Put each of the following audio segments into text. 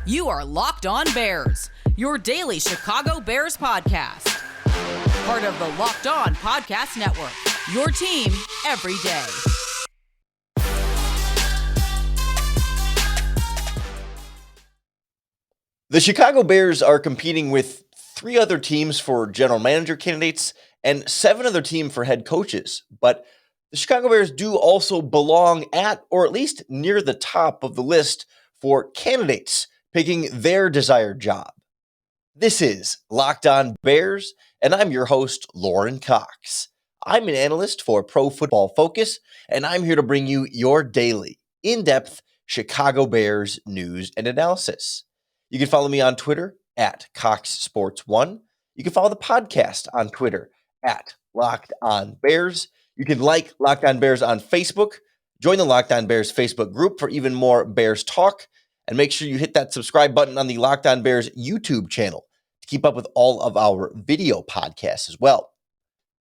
You are Locked On Bears, your daily Chicago Bears podcast. Part of the Locked On Podcast Network, your team every day. The Chicago Bears are competing with 3 other teams for general manager candidates and 7 other teams for head coaches. But the Chicago Bears do also belong at, or at least near the top of the list for candidates picking their desired job. This is Locked On Bears, and I'm your host, Lorin Cox. I'm an analyst for Pro Football Focus, and I'm here to bring you your daily, in-depth Chicago Bears news and analysis. You can follow me on Twitter at CoxSports1. You can follow the podcast on Twitter at Locked On Bears. You can like Locked On Bears on Facebook. Join the Locked On Bears Facebook group for even more Bears talk. And make sure you hit that subscribe button on the Locked On Bears YouTube channel to keep up with all of our video podcasts as well.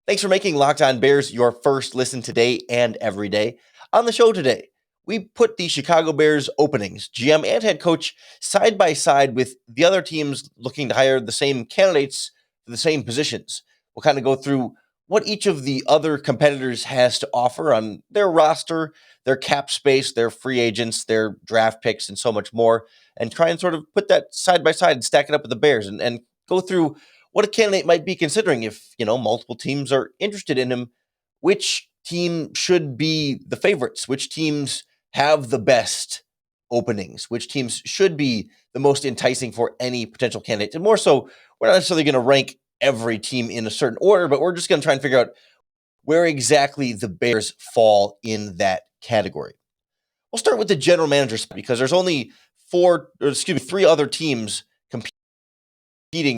Thanks for making Locked On Bears your first listen today and every day. On the show today, we put the Chicago Bears openings, GM and head coach, side by side with the other teams looking to hire the same candidates for the same positions. We'll kind of go through what each of the other competitors has to offer on their roster, their cap space, their free agents, their draft picks, and so much more, and try and sort of put that side by side and stack it up with the Bears and go through what a candidate might be considering if, multiple teams are interested in him, which team should be the favorites, which teams have the best openings, which teams should be the most enticing for any potential candidate. And more so, we're not necessarily going to rank every team in a certain order, but we're just going to try and figure out where exactly the Bears fall in that category. We'll start with the general manager spot because there's only 3 other teams competing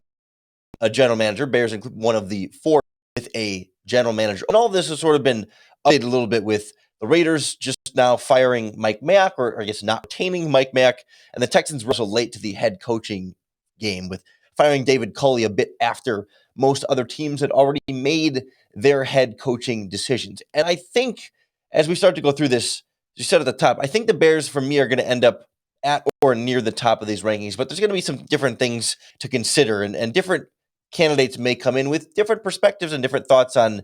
a general manager. Bears include one of the 4 with a general manager. And all of this has sort of been updated a little bit with the Raiders just now firing Mike Mayock, or I guess not retaining Mike Mayock, and the Texans were also late to the head coaching game with firing David Culley a bit after most other teams had already made their head coaching decisions. And I think as we start to go through this, you said at the top, I think the Bears for me are going to end up at or near the top of these rankings, but there's going to be some different things to consider, and different candidates may come in with different perspectives and different thoughts on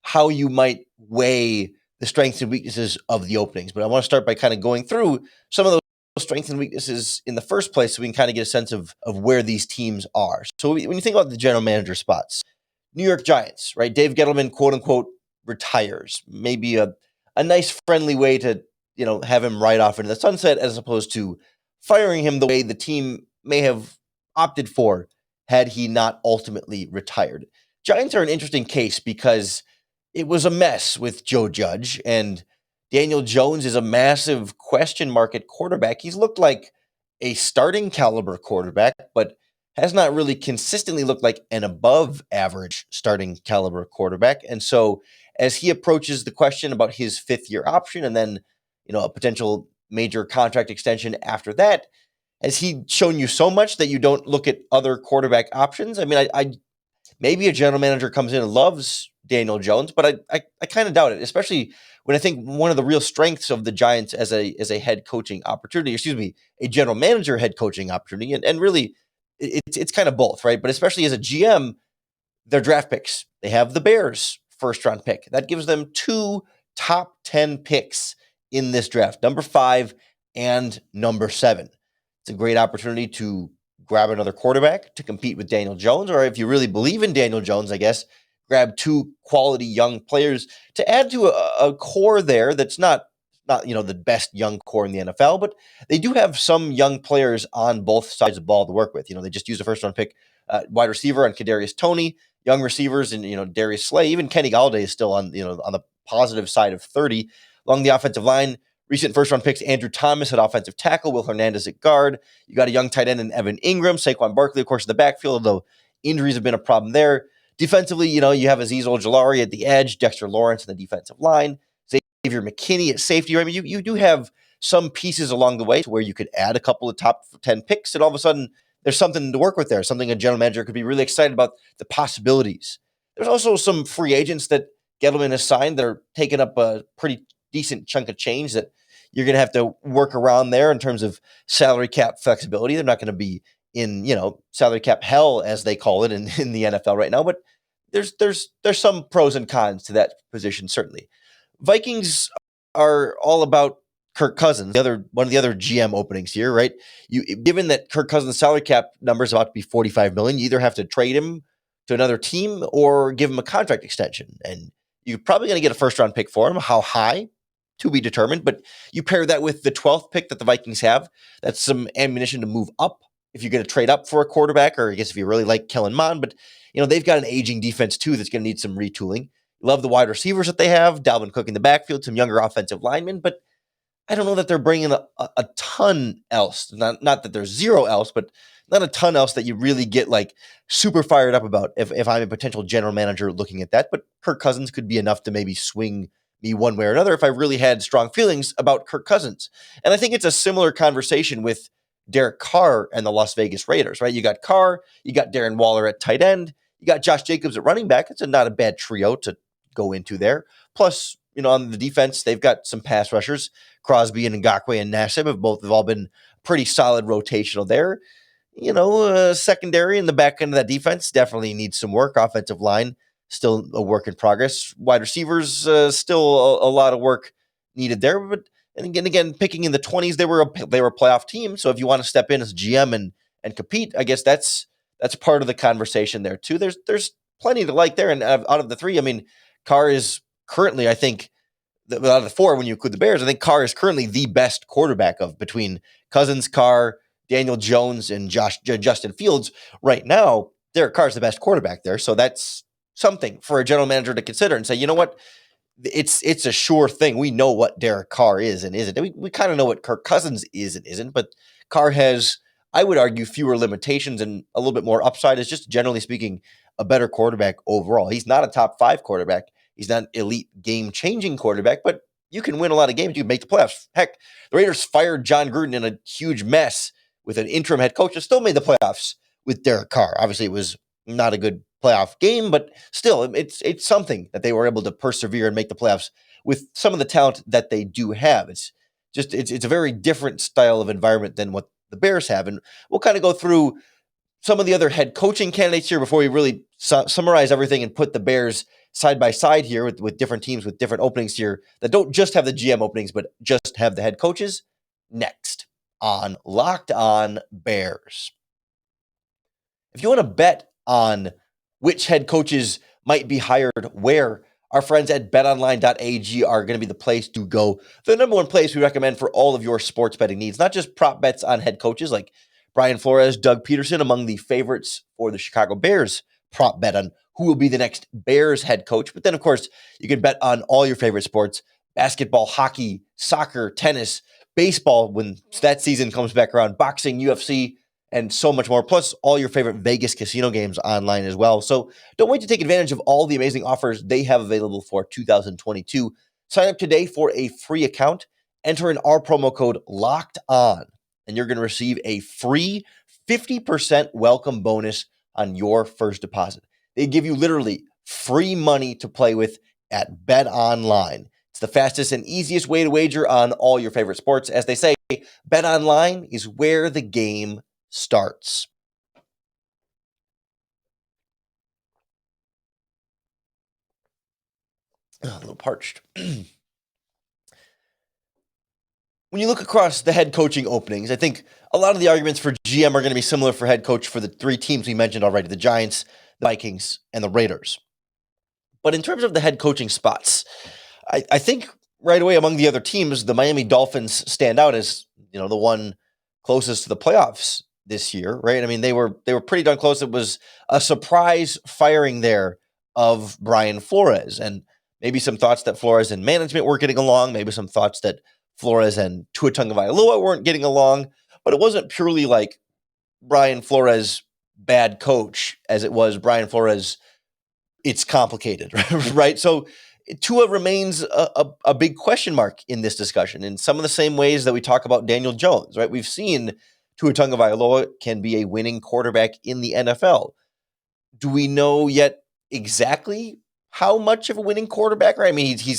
how you might weigh the strengths and weaknesses of the openings. But I want to start by kind of going through some of those strengths and weaknesses in the first place so we can kind of get a sense of where these teams are. So when you think about the general manager spots, New York Giants, right? Dave Gettleman, quote unquote, retires. Maybe a nice friendly way to, have him ride off into the sunset as opposed to firing him the way the team may have opted for had he not ultimately retired. Giants are an interesting case because it was a mess with Joe Judge, and Daniel Jones is a massive question mark at quarterback. He's looked like a starting caliber quarterback, but has not really consistently looked like an above average starting caliber quarterback. And so as he approaches the question about his 5th-year option and then, a potential major contract extension after that, has he shown you so much that you don't look at other quarterback options? I mean, I maybe a general manager comes in and loves Daniel Jones, but I kind of doubt it, especially when I think one of the real strengths of the Giants as a head coaching opportunity, a general manager head coaching opportunity, and really it's kind of both, right? But especially as a GM, their draft picks. They have the Bears first round pick. That gives them 2 top 10 picks in this draft, number 5 and number 7. It's a great opportunity to grab another quarterback to compete with Daniel Jones, or if you really believe in Daniel Jones, I guess, grab 2 quality young players to add to a core there that's not the best young core in the NFL, but they do have some young players on both sides of the ball to work with. They just used a first round pick wide receiver on Kadarius Toney, young receivers, and Darius Slay. Even Kenny Galladay is still on on the positive side of 30 along the offensive line. Recent first-round picks, Andrew Thomas at offensive tackle, Will Hernandez at guard. You got a young tight end in Evan Ingram, Saquon Barkley, of course, in the backfield, although injuries have been a problem there. Defensively, you have Azeez Ojulari at the edge, Dexter Lawrence in the defensive line, Xavier McKinney at safety. I mean, you do have some pieces along the way to where you could add a couple of top 10 picks, and all of a sudden there's something to work with there, something a general manager could be really excited about the possibilities. There's also some free agents that Gettleman has signed that are taking up a pretty decent chunk of change that you're going to have to work around there in terms of salary cap flexibility. They're not going to be in, salary cap hell, as they call it in the NFL right now, but there's some pros and cons to that position, certainly. Vikings are all about Kirk Cousins, one of the other GM openings here, right? Given that Kirk Cousins' salary cap number is about to be $45 million, you either have to trade him to another team or give him a contract extension, and you're probably going to get a first round pick for him. How high, to be determined, but you pair that with the 12th pick that the Vikings have. That's some ammunition to move up if you're going to trade up for a quarterback, or I guess if you really like Kellen Mond. But they've got an aging defense too that's going to need some retooling. Love the wide receivers that they have, Dalvin Cook in the backfield, some younger offensive linemen, but I don't know that they're bringing a ton else. Not that there's zero else, but not a ton else that you really get like super fired up about if I'm a potential general manager looking at that. But Kirk Cousins could be enough to maybe swing me one way or another if I really had strong feelings about Kirk Cousins. And I think it's a similar conversation with Derek Carr and the Las Vegas Raiders, right? You got Carr, you got Darren Waller at tight end, you got Josh Jacobs at running back. It's not a bad trio to go into there. Plus, on the defense, they've got some pass rushers. Crosby and Ngakoue and Nassib have all been pretty solid rotational there. Secondary in the back end of that defense definitely needs some work. Offensive line, still a work in progress. Wide receivers, still a lot of work needed there. But and again, picking in the 20s, they were a playoff team. So if you want to step in as GM and compete, I guess that's part of the conversation there too. There's plenty to like there. And out of the three, I mean, Carr is currently, I think, out of the four, when you include the Bears, I think Carr is currently the best quarterback between Cousins, Carr, Daniel Jones, and Justin Fields. Right now, Derek Carr is the best quarterback there. So that's something for a general manager to consider and say, you know what? It's a sure thing. We know what Derek Carr is and isn't. We kind of know what Kirk Cousins is and isn't, but Carr has, I would argue, fewer limitations and a little bit more upside. Is just generally speaking a better quarterback overall. He's not a top 5 quarterback. He's not an elite game-changing quarterback, but you can win a lot of games. You can make the playoffs. Heck, the Raiders fired John Gruden in a huge mess with an interim head coach and still made the playoffs with Derek Carr. Obviously, it was not a good playoff game, but still, it's something that they were able to persevere and make the playoffs with some of the talent that they do have. It's a very different style of environment than what the Bears have, and we'll kind of go through some of the other head coaching candidates here before we really summarize everything and put the Bears side by side here with different teams with different openings here that don't just have the GM openings, but just have the head coaches. Next on Locked On Bears. If you want to bet on which head coaches might be hired where, our friends at BetOnline.ag are going to be the place to go. The number one place we recommend for all of your sports betting needs, not just prop bets on head coaches like Brian Flores, Doug Peterson, among the favorites for the Chicago Bears prop bet on who will be the next Bears head coach. But then, of course, you can bet on all your favorite sports: basketball, hockey, soccer, tennis, baseball when that season comes back around, boxing, UFC, and so much more. Plus, all your favorite Vegas casino games online as well. So don't wait to take advantage of all the amazing offers they have available for 2022. Sign up today for a free account. Enter in our promo code LOCKED ON, and you're going to receive a free 50% welcome bonus on your first deposit. They give you literally free money to play with at BetOnline. It's the fastest and easiest way to wager on all your favorite sports. As they say, BetOnline is where the game starts. A little parched. When you look across the head coaching openings, I think a lot of the arguments for GM are going to be similar for head coach for the three teams we mentioned already: the Giants, the Vikings, and the Raiders. But in terms of the head coaching spots, I think right away among the other teams, the Miami Dolphins stand out as the one closest to the playoffs this year, right? I mean, they were pretty darn close. It was a surprise firing there of Brian Flores, and maybe some thoughts that Flores and management were getting along, maybe some thoughts that Flores and Tua Tagovailoa weren't getting along, but it wasn't purely like Brian Flores bad coach as it was Brian Flores it's complicated, right? So Tua remains a big question mark in this discussion in some of the same ways that we talk about Daniel Jones, right? We've seen Tua Tagovailoa can be a winning quarterback in the NFL. Do we know yet exactly how much of a winning quarterback, right? I mean, he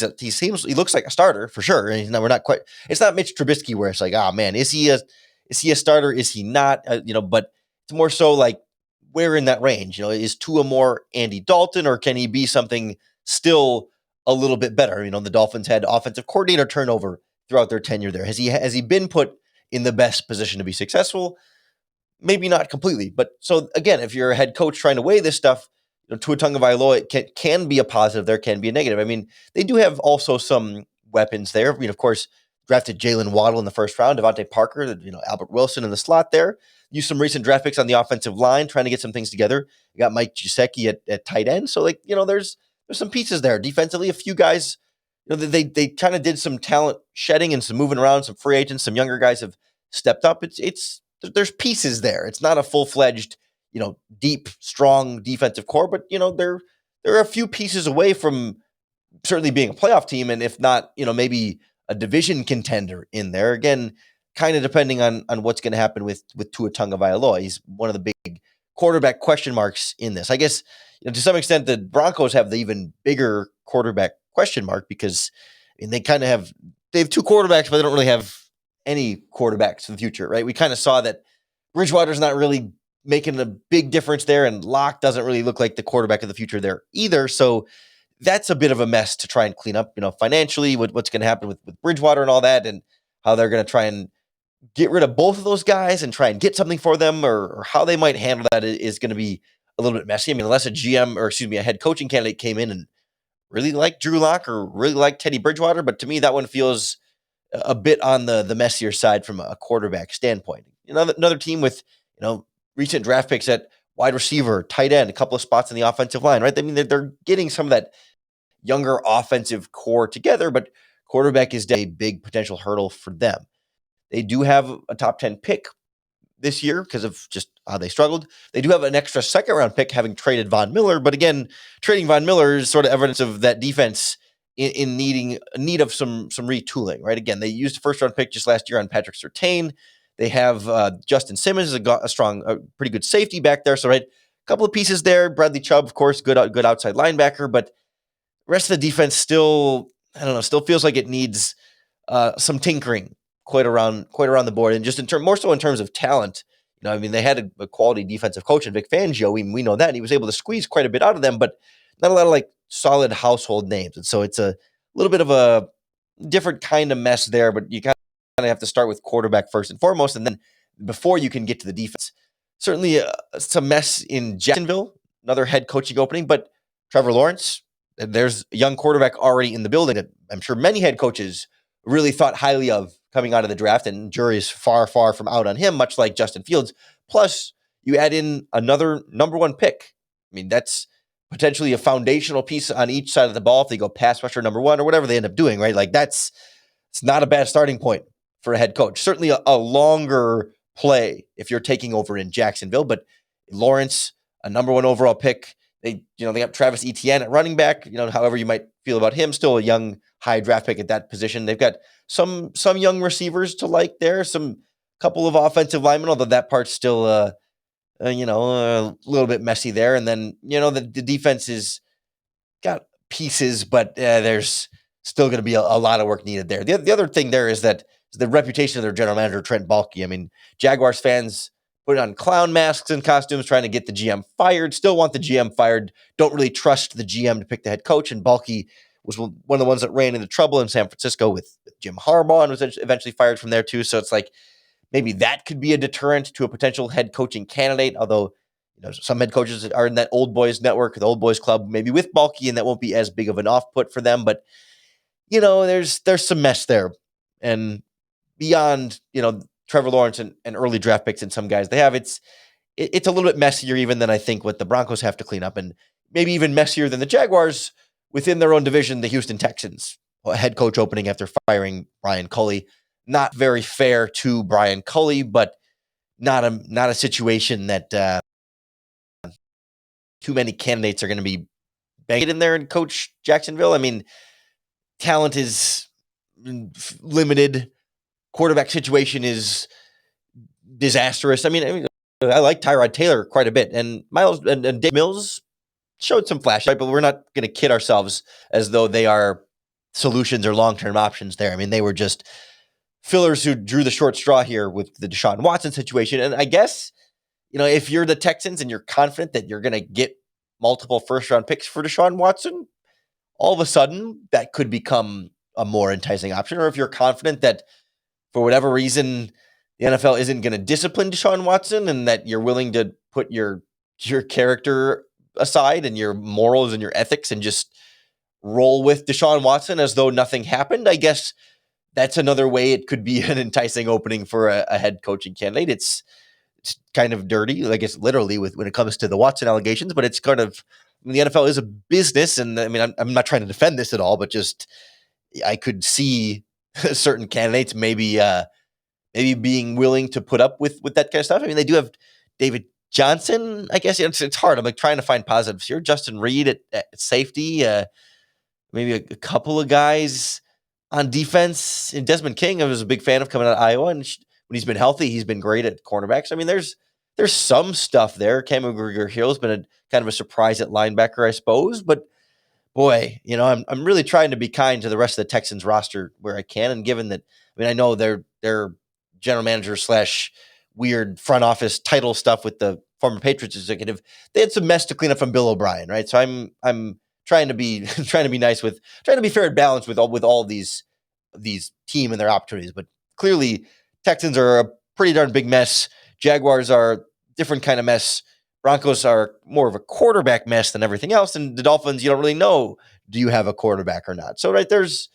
looks like a starter for sure. And we're not quite. It's not Mitch Trubisky where it's like, oh man, is he a starter? Is he not? But it's more so like where in that range. Is Tua more Andy Dalton, or can he be something still a little bit better? The Dolphins had offensive coordinator turnover throughout their tenure there. Has he been put in the best position to be successful? Maybe not completely, but so again, if you're a head coach trying to weigh this stuff, Tua Tagovailoa can be a positive. There can be a negative. I mean, they do have also some weapons there. Of course, drafted Jalen Waddle in the first round, Devontae Parker, Albert Wilson in the slot there. Used some recent draft picks on the offensive line, trying to get some things together. You got Mike Gesicki at tight end, so there's some pieces there defensively. A few guys, they kind of did some talent shedding and some moving around. Some free agents, some younger guys have stepped up. There's pieces there. It's not a full-fledged, deep, strong defensive core, but they're a few pieces away from certainly being a playoff team, and if not, maybe a division contender in there. Again, kind of depending on what's going to happen with Tua Tagovailoa. He's one of the big quarterback question marks in this. I guess to some extent the Broncos have the even bigger quarterback question mark because they have two quarterbacks, but they don't really have any quarterbacks in the future, right? We kind of saw that Bridgewater's not really making a big difference there, and Locke doesn't really look like the quarterback of the future there either. So that's a bit of a mess to try and clean up, financially, what's going to happen with Bridgewater and all that, and how they're going to try and get rid of both of those guys and try and get something for them, or how they might handle that is going to be a little bit messy. I mean, unless a head coaching candidate came in and really liked Drew Lock or really liked Teddy Bridgewater, but to me, that one feels a bit on the messier side from a quarterback standpoint. Another team with recent draft picks at wide receiver, tight end, a couple of spots in the offensive line, right? I mean, they're getting some of that younger offensive core together, but quarterback is a big potential hurdle for them. They do have a top 10 pick this year because of just how they struggled. They do have an extra second round pick having traded Von Miller, but again, trading Von Miller is sort of evidence of that defense in need of some retooling, right? Again, they used a first round pick just last year on Patrick Surtain. They have Justin Simmons, a strong, pretty good safety back there. So, right, a couple of pieces there. Bradley Chubb, of course, good outside linebacker, but the rest of the defense still feels like it needs some tinkering quite around the board, and just more so in terms of talent. I mean, they had a quality defensive coach in Vic Fangio. We know that, and he was able to squeeze quite a bit out of them, but not a lot of solid household names. And so it's a little bit of a different kind of mess there, but you kind of have to start with quarterback first and foremost, and then before you can get to the defense. Certainly it's a mess in Jacksonville, another head coaching opening, but Trevor Lawrence, there's a young quarterback already in the building that I'm sure many head coaches really thought highly of coming out of the draft, and jury is far, far from out on him, much like Justin Fields. Plus, you add in another number one pick. I mean, that's potentially a foundational piece on each side of the ball if they go pass rusher number one or whatever they end up doing, right? It's not a bad starting point for a head coach. Certainly a longer play if you're taking over in Jacksonville, but Lawrence, a number one overall pick. They got Travis Etienne at running back. However you might feel about him, still a young, high draft pick at that position. They've got some young receivers to like there, some couple of offensive linemen, although that part's still a little bit messy there. And then the defense is got pieces, but there's still going to be a lot of work needed there. The other thing there is that the reputation of their general manager, Trent Baalke. I mean, Jaguars fans put on clown masks and costumes trying to get the GM fired, still want the GM fired, don't really trust the GM to pick the head coach. And Baalke was one of the ones that ran into trouble in San Francisco with Jim Harbaugh and was eventually fired from there too. So it's maybe that could be a deterrent to a potential head coaching candidate, although some head coaches are in that old boys network, the old boys club, maybe with Baalke, and that won't be as big of an off-put for them. But, there's some mess there. And beyond, Trevor Lawrence and early draft picks and some guys they have, it's a little bit messier even than I think what the Broncos have to clean up, and maybe even messier than the Jaguars within their own division, the Houston Texans. A head coach opening after firing Brian Culley. Not very fair to Brian Culley, but not a situation that too many candidates are going to be banged in there and coach Jacksonville. I mean, talent is limited. Quarterback situation is disastrous. I mean, I like Tyrod Taylor quite a bit, and Miles and Dave Mills, showed some flash, right? But we're not going to kid ourselves as though they are solutions or long-term options there. I mean, they were just fillers who drew the short straw here with the Deshaun Watson situation. And I guess, if you're the Texans and you're confident that you're going to get multiple first-round picks for Deshaun Watson, all of a sudden that could become a more enticing option. Or if you're confident that for whatever reason the NFL isn't going to discipline Deshaun Watson and that you're willing to put your character aside and your morals and your ethics and just roll with Deshaun Watson as though nothing happened, I guess that's another way it could be an enticing opening for a head coaching candidate. It's kind of dirty, I guess, literally when it comes to the Watson allegations, but it's kind of, the NFL is a business. And I mean, I'm not trying to defend this at all, but just, I could see certain candidates maybe being willing to put up with that kind of stuff. I mean, they do have David Johnson, I guess. It's hard. I'm like trying to find positives here. Justin Reed at safety, maybe a couple of guys on defense. And Desmond King, I was a big fan of coming out of Iowa, and when he's been healthy, he's been great at cornerbacks. I mean, there's some stuff there. Cam McGregor-Hill's been kind of a surprise at linebacker, I suppose. But boy, I'm really trying to be kind to the rest of the Texans roster where I can. And given that, I mean, I know their general manager / weird front office title stuff with the former Patriots executive, they had some mess to clean up from Bill O'Brien, right? So I'm trying to be trying to be nice trying to be fair and balanced with all these team and their opportunities. But clearly, Texans are a pretty darn big mess. Jaguars are a different kind of mess. Broncos are more of a quarterback mess than everything else. And the Dolphins, you don't really know, do you have a quarterback or not? So, right, there's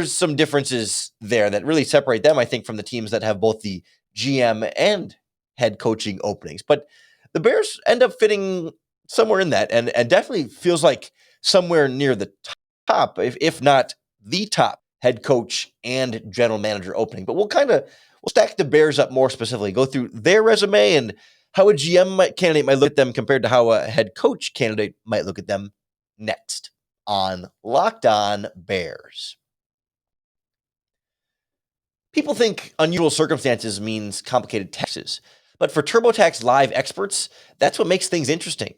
some differences there that really separate them, I think, from the teams that have both the GM and head coaching openings. But the Bears end up fitting somewhere in that, and definitely feels like somewhere near the top, if not the top head coach and general manager opening. But we'll stack the Bears up more specifically, go through their resume and how a GM candidate might look at them compared to how a head coach candidate might look at them next on Locked On Bears. People think unusual circumstances means complicated taxes, but for TurboTax Live experts, that's what makes things interesting.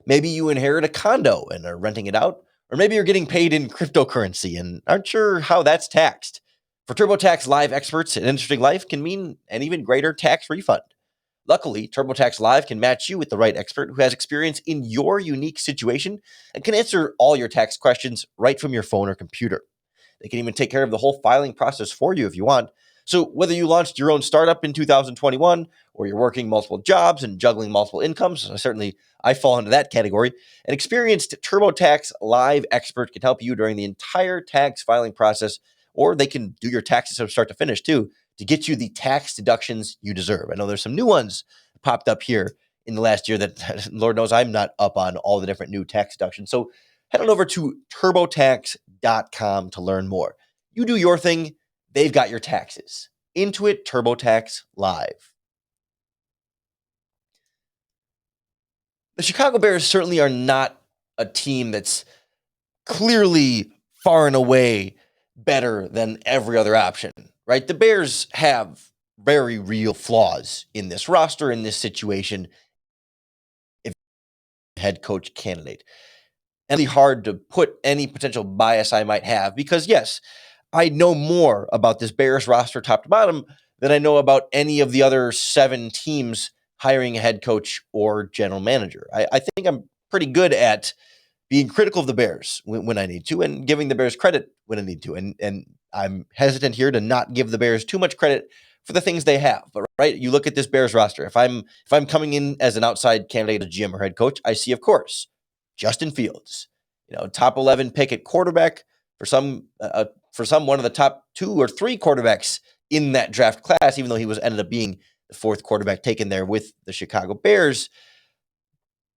Maybe you inherit a condo and are renting it out, or maybe you're getting paid in cryptocurrency and aren't sure how that's taxed. For TurboTax Live experts, an interesting life can mean an even greater tax refund. Luckily, TurboTax Live can match you with the right expert who has experience in your unique situation and can answer all your tax questions right from your phone or computer. They can even take care of the whole filing process for you if you want. So whether you launched your own startup in 2021 or you're working multiple jobs and juggling multiple incomes, certainly I fall into that category, an experienced TurboTax Live expert can help you during the entire tax filing process, or they can do your taxes from start to finish too, to get you the tax deductions you deserve. I know there's some new ones popped up here in the last year that Lord knows I'm not up on all the different new tax deductions. So head on over to TurboTax.com to learn more. You do your thing, they've got your taxes. Intuit TurboTax Live. The Chicago Bears certainly are not a team that's clearly far and away better than every other option, right? The Bears have very real flaws in this roster, in this situation, if head coach candidate. And it's hard to put any potential bias I might have because, yes, I know more about this Bears roster top to bottom than I know about any of the other 7 teams hiring a head coach or general manager. I think I'm pretty good at being critical of the Bears when I need to and giving the Bears credit when I need to. And I'm hesitant here to not give the Bears too much credit for the things they have. But right, you look at this Bears roster. If I'm coming in as an outside candidate, a GM or head coach, I see, of course, Justin Fields, top 11 pick at quarterback for some one of the top 2 or 3 quarterbacks in that draft class, even though he ended up being the 4th quarterback taken there with the Chicago Bears.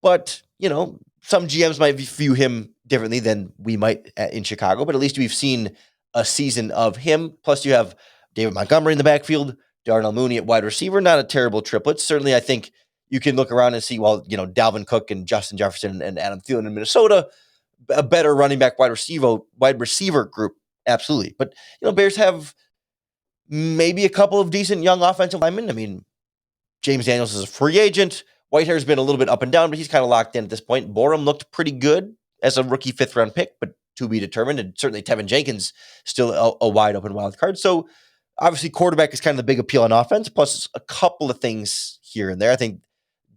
But, some GMs might view him differently than we might in Chicago, but at least we've seen a season of him. Plus you have David Montgomery in the backfield, Darnell Mooney at wide receiver, not a terrible triplet. Certainly I think you can look around and see, Dalvin Cook and Justin Jefferson and Adam Thielen in Minnesota, a better running back wide receiver group. Absolutely. But, Bears have maybe a couple of decent young offensive linemen. I mean, James Daniels is a free agent. Whitehair's been a little bit up and down, but he's kind of locked in at this point. Borum looked pretty good as a rookie 5th-round pick, but to be determined. And certainly Tevin Jenkins still a wide open wild card. So obviously quarterback is kind of the big appeal on offense, plus a couple of things here and there. I think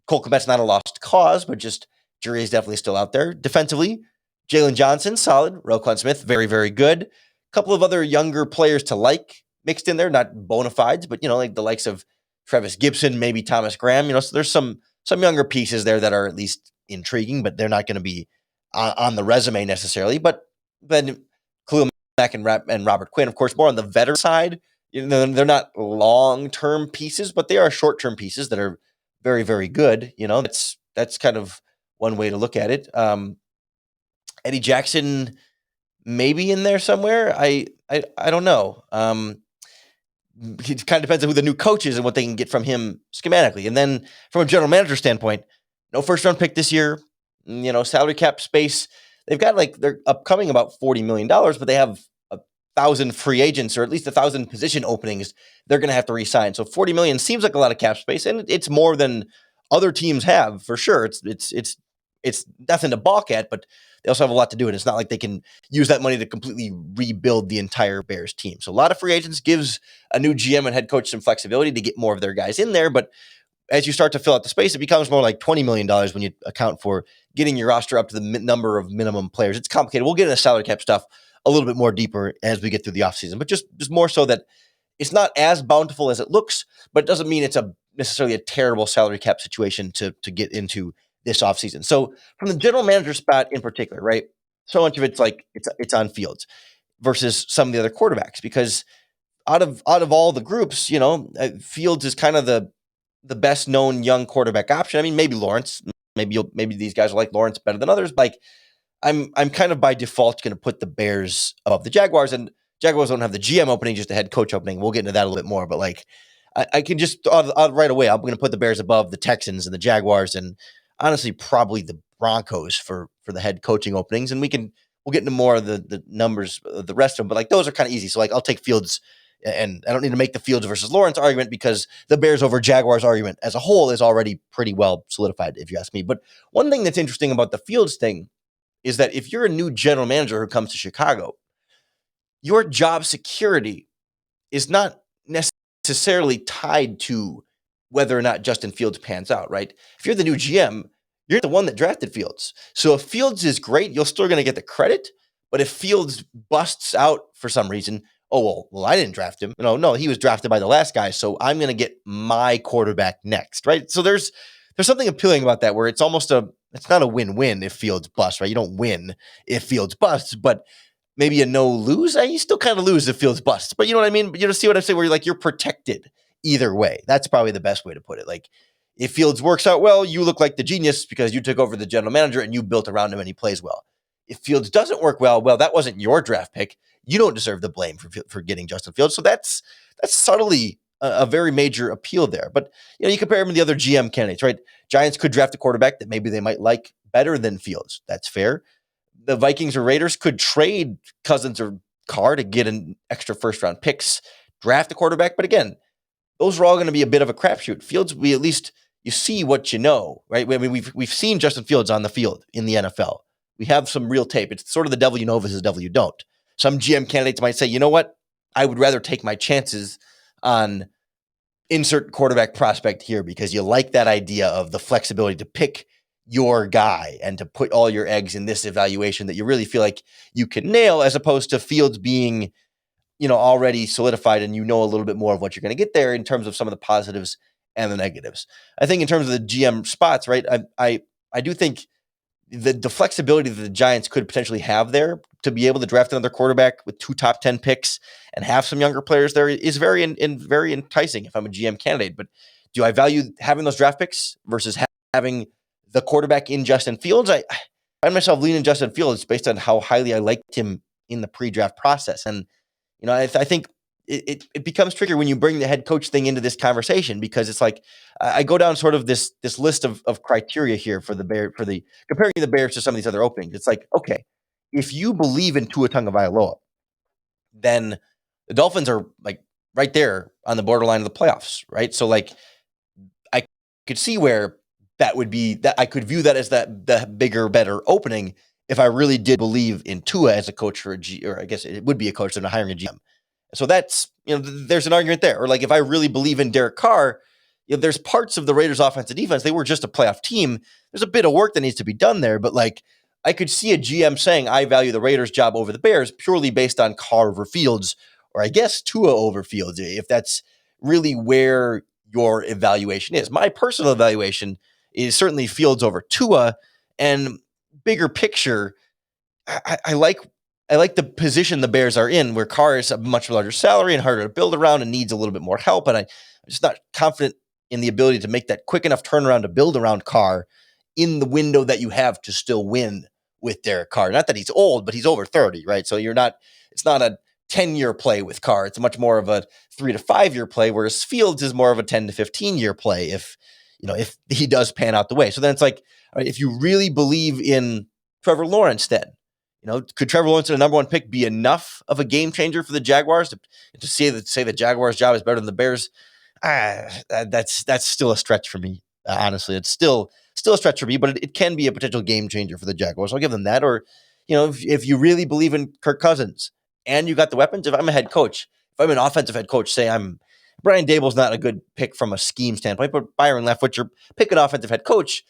Cole Kmet's not a lost cause, but just jury is definitely still out there. Defensively, Jalen Johnson, solid. Roquan Smith, very, very good. A couple of other younger players to like mixed in there, not bona fides, but, like the likes of Travis Gibson, maybe Thomas Graham. So there's some younger pieces there that are at least intriguing, but they're not going to be on the resume necessarily. But then Khalil Mack and Robert Quinn, of course, more on the veteran side. They're not long-term pieces, but they are short-term pieces that are very, very good. That's kind of one way to look at it. Eddie Jackson maybe in there somewhere. I don't know. It kind of depends on who the new coach is and what they can get from him schematically. And then from a general manager standpoint, no first-round pick this year. Salary cap space. They've got they're upcoming about $40 million, but they have 1,000 free agents or at least 1,000 position openings they're going to have to re-sign. So $40 million seems like a lot of cap space, and it's more than other teams have for sure. It's nothing to balk at, but they also have a lot to do, and it's not like they can use that money to completely rebuild the entire Bears team. So a lot of free agents gives a new GM and head coach some flexibility to get more of their guys in there, but as you start to fill out the space, it becomes more like $20 million when you account for getting your roster up to the number of minimum players. It's complicated. We'll get into salary cap stuff a little bit more deeper as we get through the offseason, but just more so that it's not as bountiful as it looks, but it doesn't mean it's necessarily a terrible salary cap situation to get into this offseason. So from the general manager spot in particular, right? So much of it's it's on Fields versus some of the other quarterbacks, because out of all the groups, Fields is kind of the best known young quarterback option. I mean, maybe Lawrence, maybe these guys will like Lawrence better than others. But I'm kind of by default going to put the Bears above the Jaguars, and Jaguars don't have the GM opening, just the head coach opening. We'll get into that a little bit more, but I can just right away, I'm going to put the Bears above the Texans and the Jaguars, and honestly, probably the Broncos for the head coaching openings. And we'll get into more of the numbers, the rest of them, but those are kind of easy. So I'll take Fields. And I don't need to make the Fields versus Lawrence argument, because the Bears over Jaguars argument as a whole is already pretty well solidified, if you ask me. But one thing that's interesting about the Fields thing is that if you're a new general manager who comes to Chicago, your job security is not necessarily tied to whether or not Justin Fields pans out, right? If you're the new GM, you're the one that drafted Fields. So if Fields is great, you're still going to get the credit. But if Fields busts out for some reason, oh, well, I didn't draft him. No, he was drafted by the last guy, so I'm going to get my quarterback next, right? So there's something appealing about that, where it's not a win-win if Fields busts, right? You don't win if Fields busts, but maybe a no-lose. You still kind of lose if Fields busts, but you know what I mean? You see what I'm saying, where you're protected either way. That's probably the best way to put it. If Fields works out well, you look like the genius because you took over the general manager and you built around him and he plays well. If Fields doesn't work well, that wasn't your draft pick. You don't deserve the blame for getting Justin Fields. So that's subtly a very major appeal there. But you compare him to the other GM candidates, right? Giants could draft a quarterback that maybe they might like better than Fields. That's fair. The Vikings or Raiders could trade Cousins or Carr to get an extra first-round picks, draft a quarterback. But again, those are all going to be a bit of a crapshoot. Fields, at least you see what you know, right? I mean, we've seen Justin Fields on the field in the NFL. We have some real tape. It's sort of the devil you know versus the devil you don't. Some GM candidates might say, you know what? I would rather take my chances on insert quarterback prospect here, because you like that idea of the flexibility to pick your guy and to put all your eggs in this evaluation that you really feel like you can nail, as opposed to Fields being, already solidified and a little bit more of what you're going to get there in terms of some of the positives and the negatives. I think in terms of the GM spots, right, I do think the flexibility that the Giants could potentially have there to be able to draft another quarterback with 2 top 10 picks and have some younger players there is very enticing if I'm a GM candidate. But do I value having those draft picks versus having the quarterback in Justin Fields? I find myself leaning Justin Fields based on how highly I liked him in the pre-draft process. And, I think it becomes trickier when you bring the head coach thing into this conversation, because it's I go down sort of this list of criteria here for comparing the Bears to some of these other openings. It's okay, if you believe in Tua Tagovailoa, then the Dolphins are right there on the borderline of the playoffs, right? So I could see where that would be that I could view that as the bigger, better opening if I really did believe in Tua as a coach for a G, or I guess it would be a coach than hiring a GM. So that's, there's an argument there. Or like if I really believe in Derek Carr, there's parts of the Raiders offense and defense. They were just a playoff team. There's a bit of work that needs to be done there, but like I could see a GM saying, I value the Raiders job over the Bears purely based on Carr over Fields, or I guess Tua over Fields, if that's really where your evaluation is. My personal evaluation is certainly Fields over Tua, and bigger picture, I like the position the Bears are in, where Carr is a much larger salary and harder to build around and needs a little bit more help. And I'm just not confident in the ability to make that quick enough turnaround to build around Carr in the window that you have to still win with Derek Carr. Not that he's old, but he's over 30, right? So it's not a 10-year play with Carr. It's much more of a 3 to 5 year play, whereas Fields is more of a 10 to 15-year play if he does pan out the way. So then it's like, all right, if you really believe in Trevor Lawrence, then, could Trevor Lawrence, the number one pick, be enough of a game changer for the Jaguars to say the Jaguars' job is better than the Bears? That's still a stretch for me. Honestly, it's still a stretch for me, but it can be a potential game changer for the Jaguars. I'll give them that. Or, if you really believe in Kirk Cousins and you got the weapons, if I'm a head coach, if I'm an offensive head coach, say Brian Dable's not a good pick from a scheme standpoint, but Byron Leftwich, you're picking offensive head coach.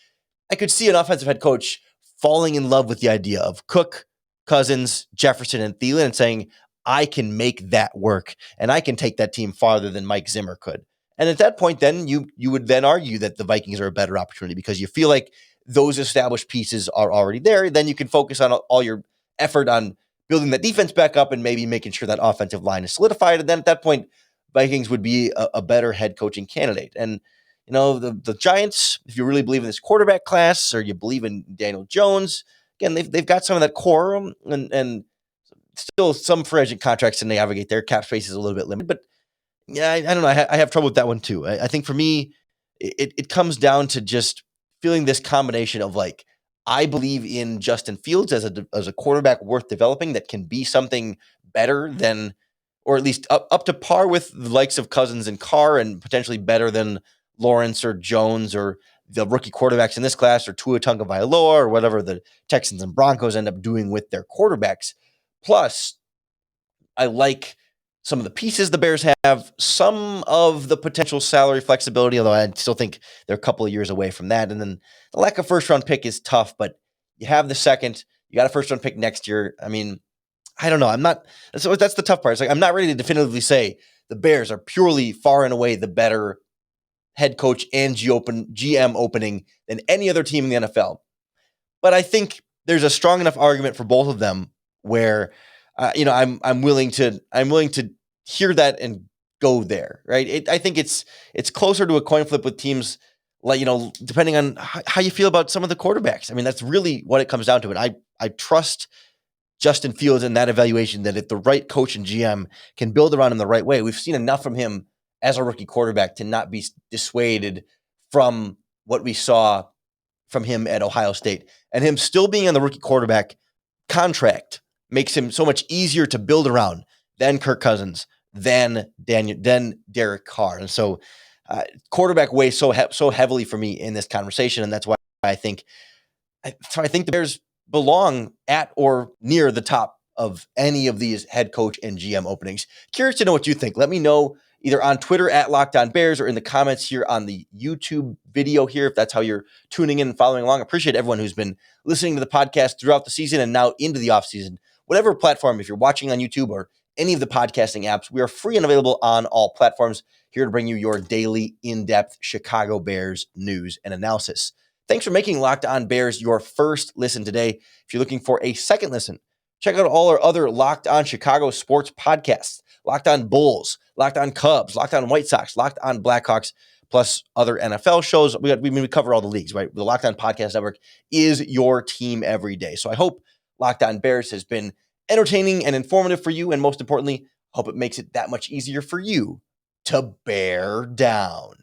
I could see an offensive head coach falling in love with the idea of Cook, Cousins, Jefferson, and Thielen and saying, I can make that work and I can take that team farther than Mike Zimmer could. And at that point, then you would then argue that the Vikings are a better opportunity because you feel like those established pieces are already there. Then you can focus on all your effort on building that defense back up and maybe making sure that offensive line is solidified. And then at that point, Vikings would be a better head coaching candidate. And, the Giants, if you really believe in this quarterback class or you believe in Daniel Jones, again, they've got some of that core and still some free agent contracts to navigate there. Cap space is a little bit limited, but yeah, I don't know. I have trouble with that one too. I think for me, it comes down to just feeling this combination of like, I believe in Justin Fields as a quarterback worth developing that can be something better than, or at least up to par with the likes of Cousins and Carr, and potentially better than Lawrence or Jones or the rookie quarterbacks in this class, or Tua Tagovailoa, or whatever the Texans and Broncos end up doing with their quarterbacks. Plus, I like some of the pieces the Bears have, some of the potential salary flexibility, although I still think they're a couple of years away from that. And then the lack of first-round pick is tough, but you have the second. You got a first-round pick next year. I mean, I don't know. That's the tough part. It's like I'm not ready to definitively say the Bears are purely far and away the better head coach and GM opening than any other team in the NFL. But I think there's a strong enough argument for both of them where I'm willing to hear that and go there, right? I think it's closer to a coin flip with teams like, depending on how you feel about some of the quarterbacks. I mean, that's really what it comes down to. And I trust Justin Fields in that evaluation, that if the right coach and GM can build around him the right way, we've seen enough from him as a rookie quarterback to not be dissuaded from what we saw from him at Ohio State. And him still being on the rookie quarterback contract makes him so much easier to build around than Kirk Cousins, than Derek Carr. And so quarterback weighs so heavily for me in this conversation. And that's why I think the Bears belong at or near the top of any of these head coach and GM openings. Curious to know what you think. Let me know either on Twitter at Locked On Bears or in the comments here on the YouTube video here, if that's how you're tuning in and following along. I appreciate everyone who's been listening to the podcast throughout the season and now into the offseason. Whatever platform, if you're watching on YouTube or any of the podcasting apps, we are free and available on all platforms, here to bring you your daily in-depth Chicago Bears news and analysis. Thanks for making Locked On Bears your first listen today. If you're looking for a second listen, check out all our other Locked On Chicago sports podcasts. Locked On Bulls, Locked On Cubs, Locked On White Sox, Locked On Blackhawks, plus other NFL shows. We cover all the leagues, right? The Locked On Podcast Network is your team every day. So I hope Locked On Bears has been entertaining and informative for you, and most importantly, hope it makes it that much easier for you to bear down.